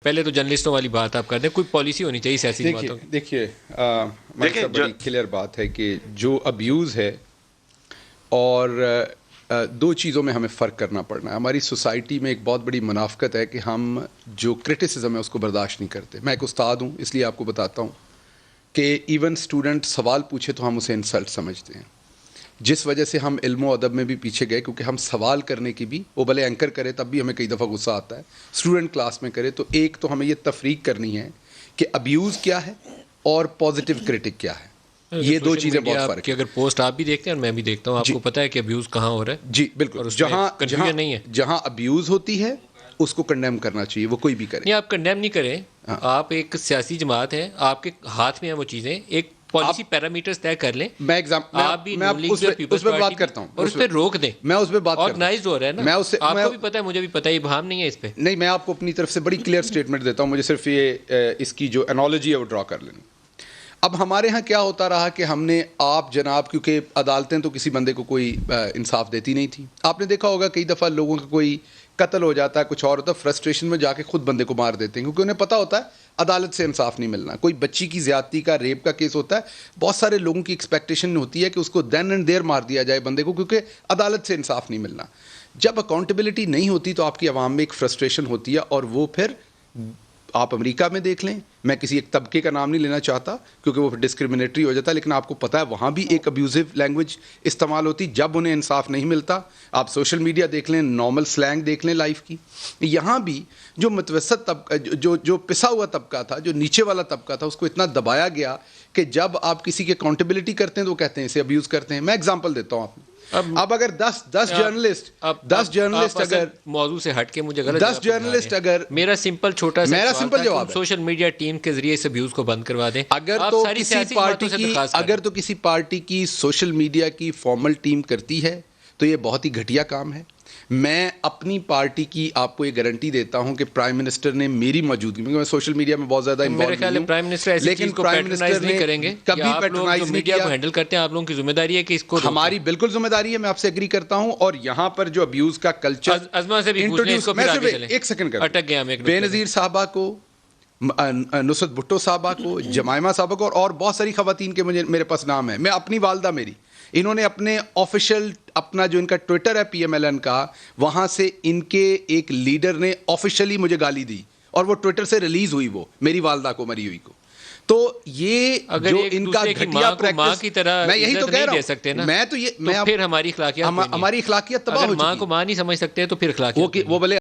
پہلے تو جرنلسٹوں والی بات آپ کر دیں، کوئی پالیسی ہونی چاہیے سیاسی باتوں کی. دیکھیے بڑی کلیئر بات ہے کہ جو ابیوز ہے اور دو چیزوں میں ہمیں فرق کرنا پڑنا ہے. ہماری سوسائٹی میں ایک بہت بڑی منافقت ہے کہ ہم جو کرٹیسزم ہے اس کو برداشت نہیں کرتے. میں ایک استاد ہوں اس لیے آپ کو بتاتا ہوں کہ ایون اسٹوڈنٹ سوال پوچھے تو ہم اسے انسلٹ سمجھتے ہیں، جس وجہ سے ہم علم و ادب میں بھی پیچھے گئے، کیونکہ ہم سوال کرنے کی بھی، وہ بھلے اینکر کرے تب بھی ہمیں کئی دفعہ غصہ آتا ہے، اسٹوڈنٹ کلاس میں کرے. تو ایک تو ہمیں یہ تفریق کرنی ہے کہ ابیوز کیا ہے اور پازیٹیو کرٹک کیا ہے. یہ دو چیزیں بہت فرق ہے. اگر پوسٹ آپ بھی دیکھتے ہیں اور میں بھی دیکھتا ہوں، آپ کو پتا ہے کہ ابیوز کہاں ہو رہا ہے. جی بالکل، جہاں ابیوز ہوتی ہے اس کو کنڈیم کرنا چاہیے، وہ کوئی بھی کرے. نہیں، آپ کنڈیم نہیں کریں. آپ ایک سیاسی جماعت ہے، آپ کے ہاتھ میں ہیں وہ چیزیں. ایک پالیسی پیرامیٹرز طے کر لیں. آپ بھی اس پہ بات کرتا ہوں اور اس پہ روک دیں. میں اس پہ بات آرگنائز ہو رہا ہے نا، آپ کو بھی پتا ہے، مجھے بھی پتا ہے، ابہام نہیں ہے اس پہ. نہیں، میں آپ کو اپنی طرف سے بڑی کلیئر سٹیٹمنٹ دیتا ہوں. مجھے صرف یہ اس کی جو انالوجی ہے وہ ڈرا کر لیں. اب ہمارے ہاں کیا ہوتا رہا کہ ہم نے آپ جناب، کیونکہ عدالتیں تو کسی بندے کو کوئی انصاف دیتی نہیں تھی. آپ نے دیکھا ہوگا کئی دفعہ لوگوں کا کوئی قتل ہو جاتا ہے، کچھ اور ہوتا ہے، فرسٹریشن میں جا کے خود بندے کو مار دیتے ہیں، کیونکہ انہیں پتہ ہوتا ہے عدالت سے انصاف نہیں ملنا. کوئی بچی کی زیادتی کا، ریپ کا کیس ہوتا ہے، بہت سارے لوگوں کی ایکسپیکٹیشن ہوتی ہے کہ اس کو دین اینڈ دیر مار دیا جائے بندے کو، کیونکہ عدالت سے انصاف نہیں ملنا. جب اکاؤنٹیبلٹی نہیں ہوتی تو آپ کی عوام میں ایک فرسٹریشن ہوتی ہے، اور وہ پھر آپ امریکہ میں دیکھ لیں. میں کسی ایک طبقے کا نام نہیں لینا چاہتا کیونکہ وہ ڈسکرمنیٹری ہو جاتا ہے، لیکن آپ کو پتہ ہے وہاں بھی ایک ابیوزو لینگویج استعمال ہوتی جب انہیں انصاف نہیں ملتا. آپ سوشل میڈیا دیکھ لیں، نارمل سلینگ دیکھ لیں لائف کی. یہاں بھی جو متوسط طبقہ، جو پسا ہوا طبقہ تھا، جو نیچے والا طبقہ تھا، اس کو اتنا دبایا گیا کہ جب آپ کسی کی اکاؤنٹیبلٹی کرتے ہیں تو وہ کہتے ہیں اسے ابیوز کرتے ہیں. میں ایگزامپل دیتا ہوں آپ کو. اب اگر 10 جرنلسٹ اگر موضوع سے ہٹ کے مجھے غلط 10 جرنلسٹ اگر میرا سمپل چھوٹا سا جواب سوشل میڈیا ٹیم کے ذریعے اس ابیوز کو بند کروا دیں. اگر تو کسی پارٹی کی سوشل میڈیا کی فارمل ٹیم کرتی ہے تو یہ بہت ہی گھٹیا کام ہے. میں اپنی پارٹی کی آپ کو یہ گارنٹی دیتا ہوں کہ پرائم منسٹر نے میری موجودگی میں سوشل میڈیا میں بہت زیادہ انوالو نہیں ہوں، لیکن پرائم منسٹر نے کبھی پیٹرنائز نہیں کیا. کو ہینڈل کرتے ہیں، آپ لوگوں کی ذمہ داری ہے کہ اس کو ہماری بالکل ذمہ داری ہے. میں آپ سے ایگری کرتا ہوں. اور یہاں پر جو ابیوز کا کلچر ایک سیکنڈ اٹک گیا، بے نظیر صاحبہ کو، نصرت بھٹو صاحبہ کو، جمائمہ صاحبہ کو، اور بہت ساری خواتین کے میرے پاس نام ہے. میں اپنی والدہ میری، انہوں نے اپنے آفیشیل، اپنا جو ان کا ٹویٹر ہے پی ایم ایل این کا، وہاں سے ان کے ایک لیڈر نے آفیشیلی مجھے گالی دی، اور وہ ٹویٹر سے ریلیز ہوئی، وہ میری والدہ کو، مری ہوئی کو. تو یہ جو ان کا گھٹیا پریکٹس، میں یہی تو کہہ رہا ہوں. میں تو یہ، پھر ہماری اخلاقیات تباہ ہو چکی ہے. ماں کو ماں نہیں سمجھ سکتے تو پھر اخلاقیات وہ بھلے